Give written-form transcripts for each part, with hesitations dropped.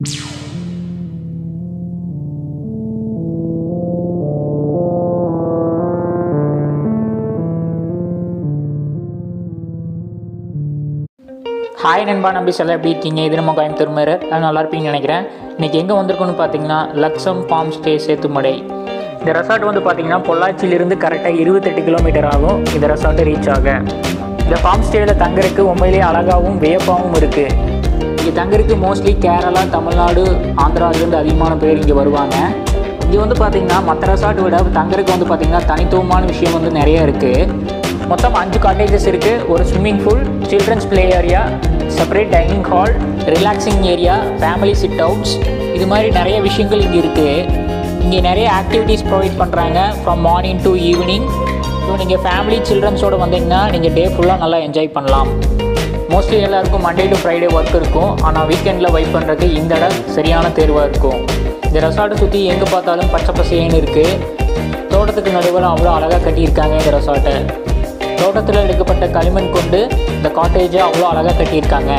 Hi நண்பா, நம்பி சொல்ல எப்படி இருக்கீங்க? இது நம்ம கோயம்புத்தூர் மேரு நல்லா இருப்பீங்கன்னு நினைக்கிறேன். இன்றைக்கி எங்கே வந்திருக்கோன்னு பார்த்தீங்கன்னா லக்ஸம் ஃபார்ம் ஸ்டே சேத்துமடை. இந்த ரெசார்ட் வந்து பார்த்தீங்கன்னா பொள்ளாச்சியிலிருந்து கரெக்டாக 28 கிலோமீட்டர் ஆகும் இந்த ரெசார்ட்டை ரீச் ஆக. இந்த ஃபார்ம் ஸ்டேயில் தங்குறதுக்கு உண்மையிலேயே அழகாகவும் வியப்பாகவும் இருக்குது. இங்கே தங்குறதுக்கு மோஸ்ட்லி கேரளா, தமிழ்நாடு, ஆந்திராவிலேருந்து அதிகமான பேர் இங்கே வருவாங்க. இங்கே வந்து பார்த்திங்கன்னா மற்ற ரெசார்ட் விட தங்குறதுக்கு வந்து பார்த்திங்கன்னா தனித்துவமான விஷயம் வந்து நிறைய இருக்குது. மொத்தம் 5 காட்டேஜஸ் இருக்குது. ஒரு swimming pool, children's play area, separate dining hall, relaxing area, family sit outs, இது மாதிரி நிறைய விஷயங்கள் இங்கே இருக்குது. இங்கே நிறைய ஆக்டிவிட்டீஸ் ப்ரொவைட் பண்ணுறாங்க from morning to evening. So நீங்கள் ஃபேமிலி சில்ட்ரன்ஸோடு வந்தீங்கன்னா நீங்கள் டே ஃபுல்லாக நல்லா என்ஜாய் பண்ணலாம். மோஸ்ட்லி எல்லாருக்கும் மண்டே டு ஃப்ரைடே ஒர்க் இருக்கும். ஆனால் வீக்கெண்டில் வைப் பண்ணுறதுக்கு இந்த இடம் சரியான தேர்வாக இருக்கும். இந்த ரெசார்ட்டை சுற்றி எங்கே பார்த்தாலும் பச்சை பசேன்னு இருக்குது. தோட்டத்துக்கு நடுவில் அவ்வளோ அழகாக கட்டியிருக்காங்க இந்த ரெசார்ட்டை. தோட்டத்தில் எடுக்கப்பட்ட களிமண் கொண்டு இந்த காட்டேஜை அவ்வளோ அழகாக கட்டியிருக்காங்க.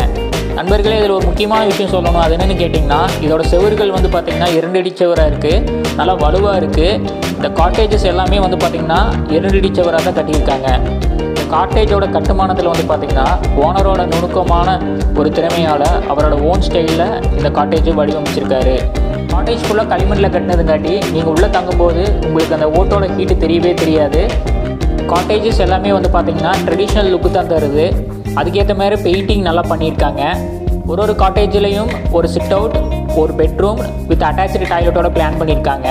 நண்பர்களே, இதில் ஒரு முக்கியமான விஷயம் சொல்லணும். அது என்னென்னு கேட்டிங்கன்னா, இதோட செவர்கள் வந்து பார்த்திங்கன்னா 2 அடி செவராக இருக்குது, நல்லா வலுவாக இருக்குது. இந்த காட்டேஜஸ் எல்லாமே வந்து பார்த்திங்கன்னா 2 அடி செவராக தான் கட்டியிருக்காங்க. இந்த காட்டேஜோட கட்டுமானத்தில் வந்து பார்த்திங்கன்னா ஓனரோட நுணுக்கமான ஒரு திறமையால் அவரோட ஓன் ஸ்டைலில் இந்த காட்டேஜை வடிவமைச்சிருக்காரு. காட்டேஜ் ஃபுல்லாக களிமண்ணில் கட்டினதுங்காட்டி நீங்கள் உள்ளே தங்கும்போது உங்களுக்கு அந்த ஓட்டோட ஹீட்டு தெரியவே தெரியாது. காட்டேஜஸ் எல்லாமே வந்து பார்த்திங்கன்னா ட்ரெடிஷ்னல் லுக்கு தான் தருது. அதுக்கேற்ற மாதிரி பெயிண்டிங் நல்லா பண்ணியிருக்காங்க. ஒரு காட்டேஜ்லேயும் ஒரு சிட் அவுட், ஒரு பெட்ரூம் வித் அட்டாச்சு டாய்லெட்டோட பிளான் பண்ணியிருக்காங்க.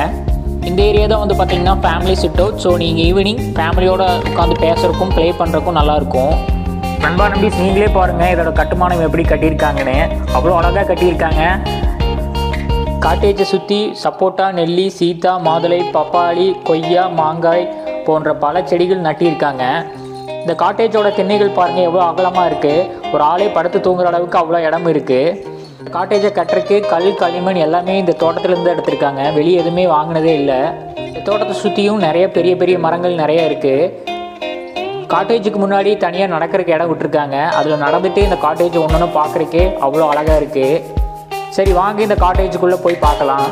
இந்த ஏரியா தான் வந்து பார்த்திங்கன்னா ஃபேமிலி சிட் அவுட். ஸோ நீங்கள் ஈவினிங் ஃபேமிலியோடு உட்காந்து பேசுகிறக்கும் ப்ளே பண்ணுறக்கும் நல்லாயிருக்கும். நண்பா நம்பிஸ், நீங்களே பாருங்கள் இதோட கட்டுமானம் எப்படி கட்டியிருக்காங்கன்னு. அவ்வளோ அழகாக கட்டியிருக்காங்க. காட்டேஜை சுற்றி சப்போட்டா, நெல்லி, சீத்தா, மாதுளை, பப்பாளி, கொய்யா, மாங்காய் போன்ற பல செடிகள் நட்டியிருக்காங்க. இந்த காட்டேஜோட திண்ணைகள் பாருங்கள் எவ்வளோ அகலமாக இருக்குது. ஒரு ஆளே படுத்து தூங்குற அளவுக்கு அவ்வளோ இடம் இருக்குது. காட்டேஜை கட்டுறதுக்கு கல், களிமண் எல்லாமே இந்த தோட்டத்துலேருந்து எடுத்திருக்காங்க. வெளியே எதுவுமே வாங்கினதே இல்லை. இந்த தோட்டத்தை சுற்றியும் நிறைய பெரிய பெரிய மரங்கள் நிறைய இருக்குது. காட்டேஜுக்கு முன்னாடி தனியாக நடக்கிறதுக்கு இடம் விட்டுருக்காங்க. அதில் நடந்துட்டு இந்த காட்டேஜ் ஒன்று பார்க்குறக்கே அவ்வளோ அழகாக இருக்குது. சரி வாங்க இந்த காட்டேஜுக்குள்ளே போய் பார்க்கலாம்.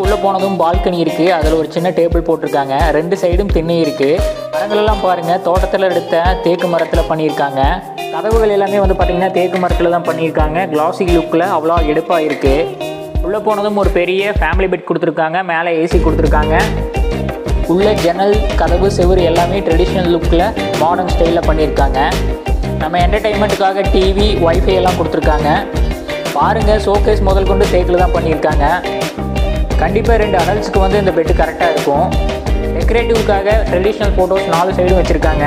உள்ளே போனதும் பால்கனி இருக்குது. அதில் ஒரு சின்ன டேபிள் போட்டிருக்காங்க. 2 சைடும் திண்ணை இருக்குது. மரங்களெல்லாம் பாருங்கள் தோட்டத்தில் எடுத்த தேக்கு மரத்தில் பண்ணியிருக்காங்க. கதவுகள் எல்லாமே வந்து பார்த்திங்கன்னா தேக்கு மரத்தில் தான் பண்ணியிருக்காங்க. கிளாசி லுக்கில் அவ்வளோ எடுப்பாக இருக்குது. உள்ளே போனதும் ஒரு பெரிய ஃபேமிலி பெட் கொடுத்துருக்காங்க. மேலே ஏசி கொடுத்துருக்காங்க. உள்ள ஜன்னல், கதவு, செவுரு எல்லாமே ட்ரெடிஷ்னல் லுக்கில் மாடர்ன் ஸ்டைலில் பண்ணியிருக்காங்க. நம்ம என்டர்டெயின்மெண்ட்டுக்காக டிவி, ஒய்ஃபை எல்லாம் கொடுத்துருக்காங்க. பாருங்கள் ஷோகேஸ் முதல் கொண்டு தேக்கில் தான் பண்ணியிருக்காங்க. கண்டிப்பாக 2 அடல்ட்ஸுக்கு வந்து இந்த பெட்டு கரெக்டாக இருக்கும். டெக்கரேட்டிவ்க்காக ட்ரெடிஷ்னல் ஃபோட்டோஸ் 4 சைடும் வச்சுருக்காங்க.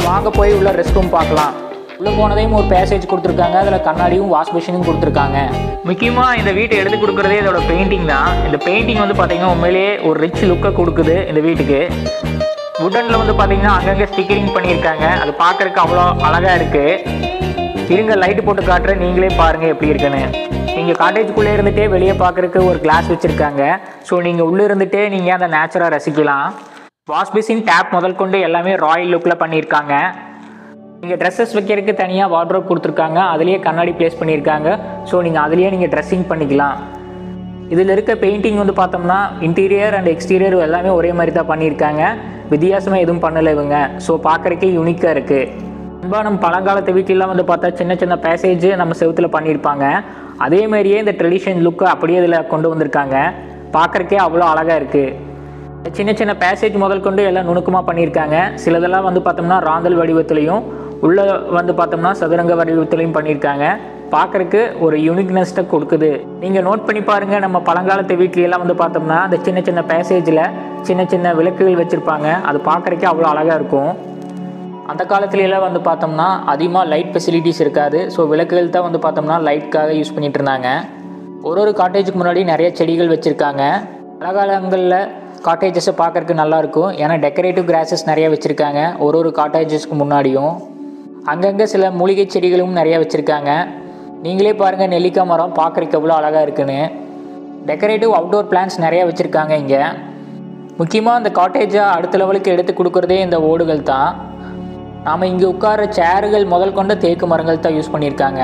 வாங்க போய் உள்ள ரெஸ்ட் ரூம் பார்க்கலாம். உள்ளே போனதையும் ஒரு பேசேஜ் கொடுத்துருக்காங்க. அதில் கண்ணாடியும் வாஷ் மிஷினும் கொடுத்துருக்காங்க. முக்கியமாக இந்த வீட்டை எடுத்து கொடுக்குறதே இதோட பெயிண்டிங் தான். இந்த பெயிண்டிங் வந்து பார்த்திங்கன்னா உண்மையிலேயே ஒரு ரிச் லுக்கை கொடுக்குது இந்த வீட்டுக்கு. வுட்டனில் வந்து பார்த்திங்கன்னா அங்கங்கே ஸ்டிக்கரிங் பண்ணியிருக்காங்க. அது பார்க்குறதுக்கு அவ்வளோ அழகாக இருக்குது. இருங்க லைட்டு போட்டு காட்டுறேன், நீங்களே பாருங்கள் எப்படி இருக்குன்னு. நீங்கள் காட்டேஜுக்குள்ளே இருந்துகிட்டே வெளியே பார்க்குறதுக்கு ஒரு கிளாஸ் வச்சுருக்காங்க. ஸோ நீங்கள் உள்ளே இருந்துகிட்டே நீங்கள் அந்த நேச்சராக ரசிக்கலாம். வாஷ் பேசின், டேப் முதல் கொண்டு எல்லாமே ராயல் லுக்கில் பண்ணியிருக்காங்க. நீங்கள் ட்ரெஸ்ஸஸ் வைக்கிறதுக்கு தனியாக வார்ட்ரோப் கொடுத்துருக்காங்க. அதுலேயே கண்ணாடி ப்ளேஸ் பண்ணியிருக்காங்க. ஸோ நீங்கள் அதுலேயே நீங்கள் ட்ரெஸ்ஸிங் பண்ணிக்கலாம். இதில் இருக்க பெயிண்டிங் வந்து பார்த்தோம்னா இன்டீரியர் அண்ட் எக்ஸ்டீரியர் எல்லாமே ஒரே மாதிரி தான் பண்ணியிருக்காங்க. வித்தியாசமாக எதுவும் பண்ணலை இவங்க. ஸோ பார்க்குறக்கே யூனிக்காக இருக்குது. நம்ம பழங்காலத்து வீட்டிலலாம் வந்து பார்த்தா சின்ன சின்ன பேசேஜ் நம்ம செவுத்தில் பண்ணியிருப்பாங்க. அதேமாதிரியே இந்த ட்ரெடிஷன் லுக்கை அப்படியே இதில் கொண்டு வந்திருக்காங்க. பார்க்குறக்கே அவ்வளோ அழகாக இருக்குது. சின்ன சின்ன பேசேஜ் முதல் கொண்டு எல்லாம் நுணுக்கமாக பண்ணியிருக்காங்க. சிலதெல்லாம் வந்து பார்த்தோம்னா ராந்தல் வடிவத்துலையும், உள்ளே வந்து பார்த்தோம்னா சதுரங்க வடிவத்துலையும் பண்ணியிருக்காங்க. பார்க்குறக்கு ஒரு யூனிக்னஸ்ட்டை கொடுக்குது. நீங்கள் நோட் பண்ணி பாருங்கள், நம்ம பழங்காலத்து வீட்லையெல்லாம் வந்து பார்த்தோம்னா அந்த சின்ன சின்ன பேசேஜில் சின்ன சின்ன விளக்குகள் வச்சுருப்பாங்க. அது பார்க்குறக்கே அவ்வளோ அழகாக இருக்கும். அந்த காலத்துலலாம் வந்து பார்த்தோம்னா அதிகமாக லைட் ஃபெசிலிட்டிஸ் இருக்காது. ஸோ விளக்குகள் தான் வந்து பார்த்தோம்னா லைட்காக யூஸ் பண்ணிகிட்டு இருந்தாங்க. ஒரு காட்டேஜுக்கு முன்னாடி நிறைய செடிகள் வச்சுருக்காங்க. மழைக்காலங்களில் காட்டேஜஸை பார்க்குறதுக்கு நல்லாயிருக்கும். ஏன்னா டெக்கரேட்டிவ் கிராஸஸ் நிறைய வச்சுருக்காங்க ஒரு காட்டேஜஸ்க்கு முன்னாடியும். அங்கங்கே சில மூலிகை செடிகளும் நிறையா வச்சுருக்காங்க. நீங்களே பாருங்கள் நெல்லிக்காய் மரம் பார்க்குறதுக்கு எவ்வளோ அழகாக இருக்குன்னு. டெக்கரேட்டிவ் அவுட்டோர் பிளான்ஸ் நிறையா வச்சுருக்காங்க இங்கே. முக்கியமாக இந்த காட்டேஜை அடுத்த லெவலுக்கு எடுத்து கொடுக்குறதே இந்த ஓடுகள் தான். நாம் இங்கே உட்கார சேர்கள் முதல் கொண்ட தேக்கு மரங்கள் தான் யூஸ் பண்ணியிருக்காங்க.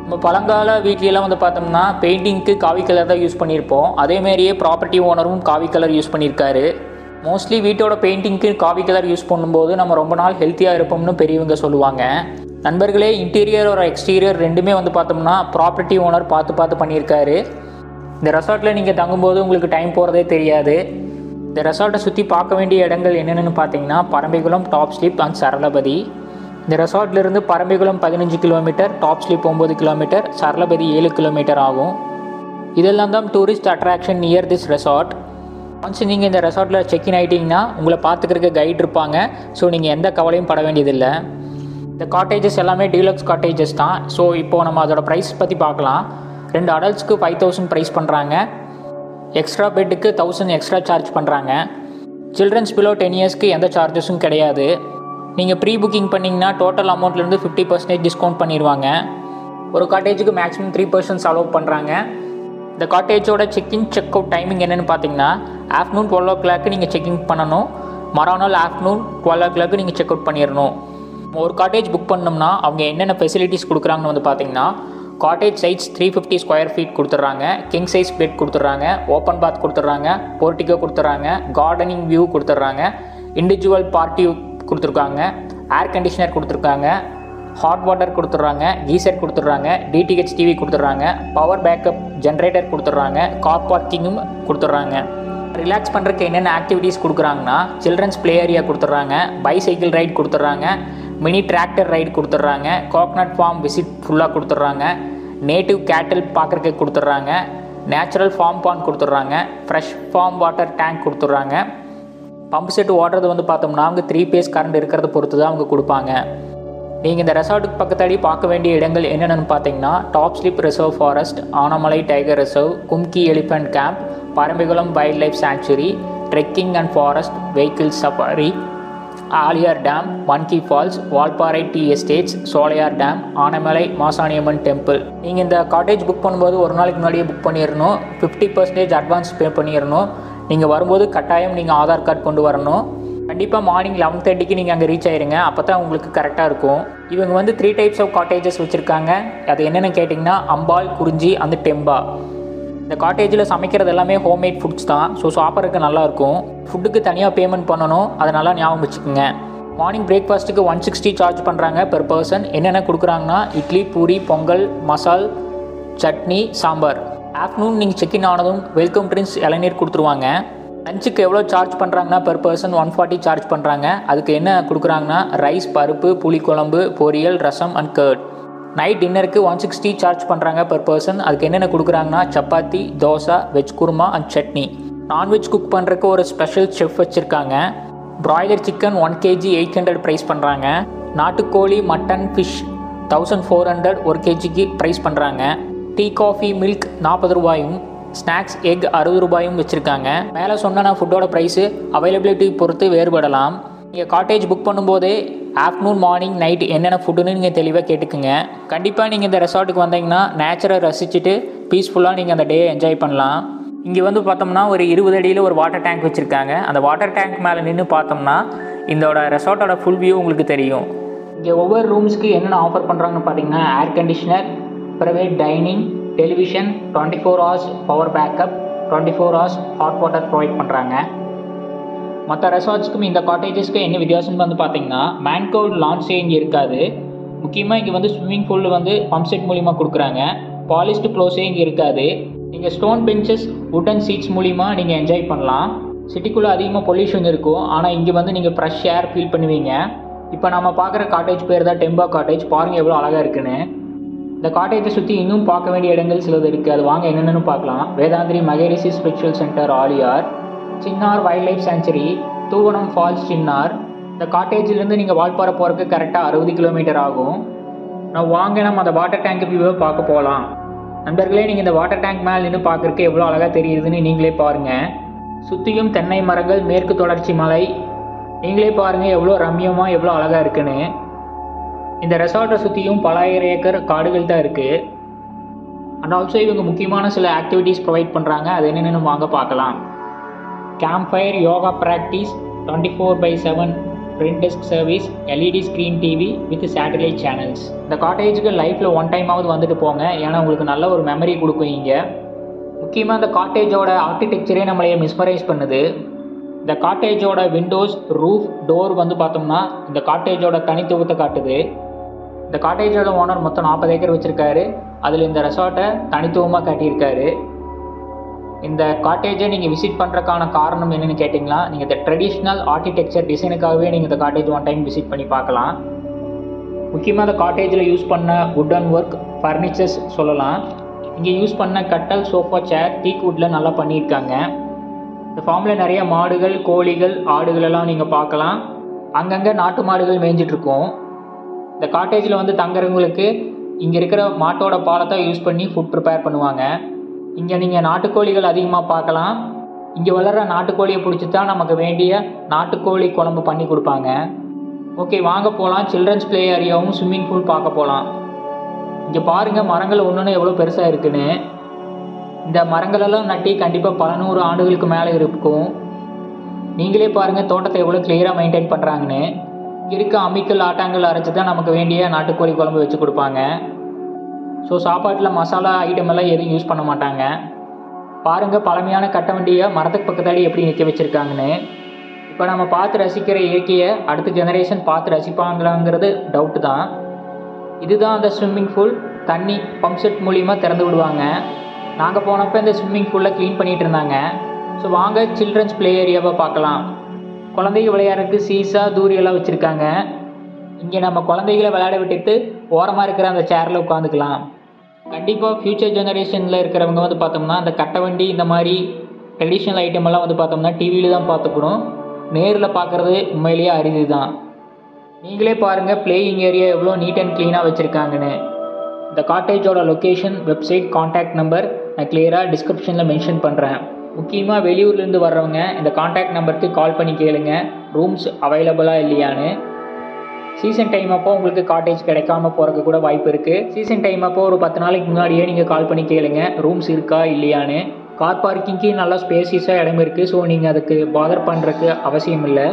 நம்ம பழங்கால வீட்லலாம் வந்து பார்த்தோம்னா பெயிண்டிங்க்கு காவி கலர் தான் யூஸ் பண்ணியிருப்போம். அதேமாரியே ப்ராப்பர்ட்டி ஓனரும் காவி கலர் யூஸ் பண்ணியிருக்காரு. மோஸ்ட்லி வீட்டோட பெயிண்டிங்க்கு காவி கலர் யூஸ் பண்ணும்போது நம்ம ரொம்ப நாள் ஹெல்த்தியாக இருப்போம்னு பெரியவங்க சொல்லுவாங்க. நண்பர்களே, இன்டீரியர் ஒரு எக்ஸ்டீரியர் ரெண்டுமே வந்து பார்த்தோம்னா ப்ராப்பர்ட்டி ஓனர் பார்த்து பண்ணியிருக்காரு. இந்த ரெசார்ட்டில் நீங்கள் தங்கும்போது உங்களுக்கு டைம் போகிறதே தெரியாது. இந்த ரெசார்ட்டை சுற்றி பார்க்க வேண்டிய இடங்கள் என்னென்னு பார்த்தீங்கன்னா Parambikulam, top slip and Saralapathy. இந்த ரெசார்ட்லேருந்து Parambikulam 15 kilometre, top slip 9 kilometre, Saralapathy 7 kilometre ஆகும். இதெல்லாம் தான் tourist attraction near this resort. Once நீங்கள் இந்த ரெசார்ட்டில் செக்இன் ஆகிட்டிங்கன்னா உங்களை பார்த்துக்கிறதுக்கு கைட் இருப்பாங்க. ஸோ நீங்கள் எந்த கவலையும் பட வேண்டியதில்லை. இந்த காட்டேஜஸ் எல்லாமே டீலக்ஸ் காட்டேஜஸ் தான். ஸோ இப்போது நம்ம அதோட ப்ரைஸ் பற்றி பார்க்கலாம். 2 அடல்ட்ஸ்க்கு 5000 ப்ரைஸ் பண்ணுறாங்க. எக்ஸ்ட்ரா பெட்டுக்கு 1000 எக்ஸ்ட்ரா சார்ஜ் பண்ணுறாங்க. சில்ட்ரன்ஸ் பிலோ 10 இயர்ஸ்க்கு எந்த சார்ஜஸும் கிடையாது. நீங்கள் ப்ரீ புக்கிங் பண்ணிங்கன்னா டோட்டல் அமௌண்ட்லேருந்து 50% டிஸ்கவுண்ட் பண்ணிடுவாங்க. ஒரு காட்டேஜுக்கு மேக்ஸிமம் 3% அலோவ் பண்ணுறாங்க. இந்த காட்டேஜோட செக்இன் செக் அவுட் டைமிங் என்னென்னு பார்த்தீங்கன்னா ஆஃப்டர்நூன் 12 o'clock நீங்கள் செக்இன் பண்ணணும். மறுநாள் ஆஃப்டர்நூன் 12 o'clock நீங்கள் செக் அவுட் பண்ணிடணும். ஒரு காட்டேஜ் புக் பண்ணோம்னா அவங்க என்னென்ன ஃபெசிலிட்டிஸ் கொடுக்குறாங்கன்னு வந்து பார்த்தீங்கன்னா காட்டேஜ் சைட்ஸ் 350 ஸ்கொயர் ஃபீட் கொடுத்துட்றாங்க. கிங் சைஸ் பெட் கொடுத்துட்றாங்க. ஓப்பன் பாத் கொடுத்துட்றாங்க. போர்ட்டிகோ கொடுத்துட்றாங்க. கார்டனிங் வியூ கொடுத்துட்றாங்க. இண்டிவிஜுவல் பார்ட்டி கொடுத்துருக்காங்க. ஏர் கண்டிஷனர் கொடுத்துருக்காங்க. ஹாட் வாட்டர் கொடுத்துட்றாங்க. கீசர் கொடுத்துட்றாங்க. டிடிஹெச் டிவி கொடுத்துட்றாங்க. பவர் பேக்கப் ஜென்ரேட்டர் கொடுத்துட்றாங்க. கார் பார்க்கிங்கும் கொடுத்துட்றாங்க. ரிலாக்ஸ் பண்ணுறதுக்கு என்னென்ன ஆக்டிவிட்டீஸ் கொடுக்குறாங்கன்னா சில்ட்ரன்ஸ் ப்ளே ஏரியா கொடுத்துட்றாங்க. பைசைக்கிள் ரைட் கொடுத்துட்றாங்க. மினி டிராக்டர் ரைடு கொடுத்துட்றாங்க. கோகனட் ஃபார்ம் விசிட் ஃபுல்லாக கொடுத்துட்றாங்க. நேட்டிவ் கேட்டில் பார்க்குறதுக்கு கொடுத்துட்றாங்க. நேச்சுரல் ஃபார்ம் பாண்ட் கொடுத்துட்றாங்க. ஃப்ரெஷ் ஃபார்ம் வாட்டர் டேங்க் கொடுத்துட்றாங்க. பம்ப் செட் ஓடுறது வந்து பார்த்தோம்னா அவங்க 3 பேஸ் கரண்ட் இருக்கிறத பொறுத்து தான் அவங்க கொடுப்பாங்க. நீங்கள் இந்த ரெசார்ட்டுக்கு பக்கத்தாடி பார்க்க வேண்டிய இடங்கள் என்னென்னு பார்த்தீங்கன்னா Top Slip reserve forest, Anamalai tiger reserve, Kumki elephant camp, Parambikulam wild life sanctuary, trekking and forest vehicle safari, Aliyar dam, Monkey Falls, Valparai tea estates, Sholayar dam, Anamalai Masaniamman temple. நீங்கள் இந்த காட்டேஜ் புக் பண்ணும்போது ஒரு நாளைக்கு முன்னாடியே புக் பண்ணிடணும். 50% அட்வான்ஸ் பே பண்ணிடணும். நீங்கள் வரும்போது கட்டாயம் நீங்கள் ஆதார் கார்டு கொண்டு வரணும். கண்டிப்பாக மார்னிங் 11:30க்கு நீங்கள் அங்கே ரீச் ஆயிருங்க. அப்போ தான் உங்களுக்கு கரெக்டாக இருக்கும். இவங்க வந்து 3 டைப்ஸ் ஆஃப் காட்டேஜஸ் வச்சுருக்காங்க. அது என்னென்னு கேட்டிங்கன்னா அம்பாள், குறிஞ்சி அந்த டெம்பா. இந்த காட்டேஜில் சமைக்கிறது எல்லாமே ஹோம்மேட் ஃபுட்ஸ் தான். ஸோ சாப்பிட்றதுக்கு நல்லாயிருக்கும். ஃபுட்டுக்கு தனியாக பேமெண்ட் பண்ணணும். அதை நல்லா ஞாபகம் வச்சுக்கோங்க. மார்னிங் பிரேக்ஃபாஸ்ட்டுக்கு 160 சார்ஜ் பண்ணுறாங்க பெர் பர்சன். என்னென்ன கொடுக்குறாங்கன்னா இட்லி, பூரி, பொங்கல், மசால், சட்னி, சாம்பார். ஆஃப்டர்நூன் நீங்கள் செக்இன் ஆனதும் வெல்கம் ட்ரிங்க்ஸ் இளநீர் கொடுத்துருவாங்க. லஞ்சுக்கு எவ்வளோ சார்ஜ் பண்ணுறாங்கன்னா பெர் பர்சன் 140 சார்ஜ் பண்ணுறாங்க. அதுக்கு என்ன கொடுக்குறாங்கன்னா ரைஸ், பருப்பு, புளிக்குழம்பு, பொரியல், ரசம் அண்ட் கர்ட். நைட் டின்னருக்கு 160 சார்ஜ் பண்ணுறாங்க பெர் பர்சன். அதுக்கு என்னென்ன கொடுக்குறாங்கன்னா chapati, dosa, veg kurma and chutney. Non veg cook பண்ணுறதுக்கு ஒரு ஸ்பெஷல் செஃப் வச்சுருக்காங்க. ப்ராய்லர் சிக்கன் 1 kg 800 ப்ரைஸ் பண்ணுறாங்க. நாட்டுக்கோழி, மட்டன், ஃபிஷ் 1400 1 kgக்கு ப்ரைஸ் பண்ணுறாங்க. டீ, காஃபி, மில்க் 40 ரூபாயும், ஸ்நாக்ஸ், எக் 60 ரூபாயும் வச்சுருக்காங்க. மேலே சொன்ன ஃபுட்டோட ப்ரைஸு அவைலபிலிட்டி பொறுத்து வேறுபடலாம். நீங்கள் காட்டேஜ் புக் பண்ணும்போதே ஆஃப்டர்நூன், மார்னிங், நைட் என்னென்ன ஃபுட்டுன்னு நீங்கள் தெளிவாக கேட்டுக்குங்க. கண்டிப்பாக நீங்கள் இந்த ரெசார்ட்டுக்கு வந்தீங்கன்னா நேச்சரை ரசிச்சுட்டு பீஸ்ஃபுல்லாக நீங்கள் அந்த டே என்ஜாய் பண்ணலாம். இங்கே வந்து பார்த்தோம்னா ஒரு 20 அடியில் ஒரு வாட்டர் டேங்க் வச்சுருக்காங்க. அந்த வாட்டர் டேங்க் மேலே நின்று பார்த்தோம்னா இதோட ரெசார்ட்டோட ஃபுல் வியூ உங்களுக்கு தெரியும். இங்கே ஒவ்வொரு ரூம்ஸ்க்கு என்னென்ன ஆஃபர் பண்ணுறாங்கன்னு பார்த்தீங்கன்னா air conditioner, private dining, television, 24 hours power backup, 24 hours hot water provide பண்ணுறாங்க. மற்ற ரெசார்ட்ஸ்க்கும் இந்த காட்டேஜஸ்க்கு என்ன வித்தியாசம்னு வந்து பார்த்தீங்கன்னா மேன்கோட் லான்ச்சே இங்கே இருக்காது. முக்கியமாக இங்கே வந்து ஸ்விம்மிங் பூல் வந்து பம்ப் செட் மூலிமா கொடுக்குறாங்க. பாலிஸ்டு க்ளோஸே இங்கே இருக்காது. நீங்கள் ஸ்டோன் பெஞ்சஸ், வுட்டன் சீட்ஸ் மூலிமா நீங்கள் என்ஜாய் பண்ணலாம். சிட்டிக்குள்ளே அதிகமாக பொல்யூஷன் இருக்கும். ஆனால் இங்கே வந்து நீங்கள் ஃப்ரெஷ் ஏர் ஃபீல் பண்ணுவீங்க. இப்போ நம்ம பார்க்குற காட்டேஜ் பேர் தான் டெம்பா காட்டேஜ். பாருங்கள் எவ்வளோ அழகாக இருக்குன்னு. இந்த காட்டேஜை சுற்றி இன்னும் பார்க்க வேண்டிய இடங்கள் சிலது இருக்குது. அது வாங்க என்னென்னு பார்க்கலாம். Vethathiri Maharishi spiritual centre Aliyar, Chinnar wild life sanctuary, Thoovanam falls Chinnar. இந்த காட்டேஜிலேருந்து நீங்கள் வால்பாறை போகிறதுக்கு கரெக்டாக 60 கிலோமீட்டர் ஆகும். வாங்க நம்ம அந்த வாட்டர் டேங்க் வியூவை பார்க்க போகலாம். நண்பர்களே, நீங்கள் இந்த வாட்டர் டேங்க் மேலே நின்று பார்க்குறதுக்கு எவ்வளோ அழகாக தெரியுதுன்னு நீங்களே பாருங்கள். சுற்றியும் தென்னை மரங்கள், மேற்கு தொடர்ச்சி மலை. நீங்களே பாருங்கள் எவ்வளோ ரம்யமாக எவ்வளோ அழகாக இருக்குன்னு. இந்த ரெசார்ட்டை சுற்றியும் பல 1000 ஏக்கர் காடுகள் தான் இருக்குது. அண்ட் ஆல்சோ இவங்க முக்கியமான சில ஆக்டிவிட்டீஸ் ப்ரொவைட் பண்ணுறாங்க. அது என்னென்னு வாங்க பார்க்கலாம். Camp fire, yoga practice, 24/7 print desk service, LED screen TV with satellite channels. இந்த காட்டேஜுக்கு லைஃப்பில் ஒன் டைமாவது வந்துட்டு போங்க, ஏன்னா உங்களுக்கு நல்ல ஒரு மெமரி கொடுக்கும். இங்கே முக்கியமாக இந்த காட்டேஜோட ஆர்கிடெக்சரே நம்மளைய மிஸ்மரைஸ் பண்ணுது. இந்த காட்டேஜோட விண்டோஸ், ரூஃப், டோர் வந்து பார்த்தோம்னா இந்த காட்டேஜோட தனித்துவத்தை காட்டுது. இந்த காட்டேஜோட ஓனர் மொத்தம் 40 ஏக்கர் வச்சுருக்காரு. அதில் இந்த ரெசார்ட்டை தனித்துவமாக காட்டியிருக்காரு. இந்த காட்டேஜை நீங்கள் விசிட் பண்ணுறதுக்கான காரணம் என்னென்னு கேட்டிங்கன்னா, நீங்கள் இந்த ட்ரெடிஷ்னல் ஆர்கிடெக்சர் டிசைனுக்காகவே நீங்கள் இந்த காட்டேஜ் ஒன் டைம் விசிட் பண்ணி பார்க்கலாம். முக்கியமாக இந்த காட்டேஜில் யூஸ் பண்ண வுட் அண்ட் ஒர்க் ஃபர்னிச்சர்ஸ் சொல்லலாம். இங்கே யூஸ் பண்ண கட்டல், சோஃபா, சேர் டீக் வுட்டில் நல்லா பண்ணியிருக்காங்க. இந்த ஃபார்மில் நிறைய மாடுகள், கோழிகள், ஆடுகள் எல்லாம் நீங்கள் பார்க்கலாம். அங்கங்கே நாட்டு மாடுகள் மேய்ஞ்சிட்ருக்கும். இந்த காட்டேஜில் வந்து தங்குறவங்களுக்கு இங்கே இருக்கிற மாட்டோட பாலத்தை யூஸ் பண்ணி ஃபுட் ப்ரிப்பேர் பண்ணுவாங்க. இங்கே நீங்கள் நாட்டுக்கோழிகள் அதிகமாக பார்க்கலாம். இங்கே வளர்கிற நாட்டுக்கோழியை பிடிச்சி தான் நமக்கு வேண்டிய நாட்டுக்கோழி குழம்பு பண்ணி கொடுப்பாங்க. ஓகே, வாங்க போகலாம். சில்ட்ரன்ஸ் ப்ளே ஏரியாவும் ஸ்விம்மிங் பூல் பார்க்க போகலாம். இங்கே பாருங்கள் மரங்கள் ஒன்று எவ்வளோ பெருசாக இருக்குன்னு. இந்த மரங்களெல்லாம் நட்டி கண்டிப்பாக பல 100 ஆண்டுகளுக்கு மேலே இருக்கும். நீங்களே பாருங்கள் தோட்டத்தை எவ்வளோ கிளியராக மெயின்டைன் பண்ணுறாங்கன்னு. இருக்க அம்மிக்கல், ஆட்டாங்கல் அரைச்சி தான் நமக்கு வேண்டிய நாட்டுக்கோழி குழம்பு வச்சு கொடுப்பாங்க. ஸோ சாப்பாட்டில் மசாலா ஐட்டம் எல்லாம் எதுவும் யூஸ் பண்ண மாட்டாங்க. பாருங்கள் பழமையான கட்ட வண்டியை மரத்துக்கு பக்கத்தாடி எப்படி நிற்க வச்சுருக்காங்கன்னு. இப்போ நம்ம பார்த்து ரசிக்கிற இயற்கையை அடுத்த ஜெனரேஷன் பார்த்து ரசிப்பாங்களாங்கிறது டவுட்டு தான். இதுதான் அந்த ஸ்விம்மிங் பூல். தண்ணி பம்ப் செட் மூலிமா திறந்து விடுவாங்க. நாங்கள் போனப்போ இந்த ஸ்விம்மிங் பூலில் க்ளீன் பண்ணிகிட்டு இருந்தாங்க. ஸோ வாங்க சில்ட்ரன்ஸ் ப்ளே ஏரியாவை பார்க்கலாம். குழந்தைங்க விளையாடுறதுக்கு சீசா, தூரியெல்லாம் வச்சுருக்காங்க. இங்கே நம்ம குழந்தைகளை விளையாட விட்டுட்டு ஓரமாக இருக்கிற அந்த சேரில் உட்காந்துக்கலாம். கண்டிப்பாக ஃப்யூச்சர் ஜெனரேஷனில் இருக்கிறவங்க வந்து பார்த்தோம்னா அந்த கட்டவண்டி, இந்த மாதிரி ட்ரெடிஷ்னல் ஐட்டம் எல்லாம் வந்து பார்த்தோம்னா டிவியில் தான் பார்த்துக்கணும். நேரில் பார்க்குறது உண்மையிலேயே அரிது தான். நீங்களே பாருங்கள் பிளேயிங் ஏரியா எவ்வளோ நீட் அண்ட் க்ளீனாக வச்சுருக்காங்கன்னு. இந்த காட்டேஜோட லொக்கேஷன், வெப்சைட், கான்டாக்ட் நம்பர் நான் கிளியராக டிஸ்கிரிப்ஷனில் மென்ஷன் பண்ணுறேன். முக்கியமாக வெளியூர்லேருந்து வர்றவங்க இந்த கான்டாக்ட் நம்பருக்கு கால் பண்ணி கேளுங்க ரூம்ஸ் அவைலபிளாக இல்லையான்னு. சீசன் டைம் அப்போ உங்களுக்கு காட்டேஜ் கிடைக்காம போகிறதுக்கு கூட வாய்ப்பு இருக்குது. சீசன் டைம் அப்போ ஒரு 10 நாளைக்கு முன்னாடியே நீங்கள் கால் பண்ணி கேளுங்க ரூம்ஸ் இருக்கா இல்லையான்னு. கார் பார்க்கிங்க்கு நல்லா ஸ்பேசியஸாக இடம் இருக்குது. ஸோ நீங்கள் அதுக்கு பாதர் பண்ணுறதுக்கு அவசியம் இல்லை.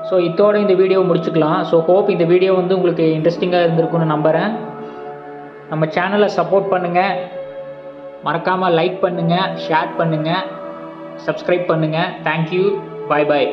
ஸோ இதோட இந்த வீடியோ முடிச்சுக்கலாம். ஸோ ஹோப் இந்த வீடியோ வந்து உங்களுக்கு இன்ட்ரெஸ்டிங்காக இருந்திருக்குன்னு நம்புகிறேன். நம்ம சேனலை சப்போர்ட் பண்ணுங்கள். மறக்காமல் லைக் பண்ணுங்கள், ஷேர் பண்ணுங்கள், சப்ஸ்கிரைப் பண்ணுங்கள். தேங்க்யூ. பாய் பாய்.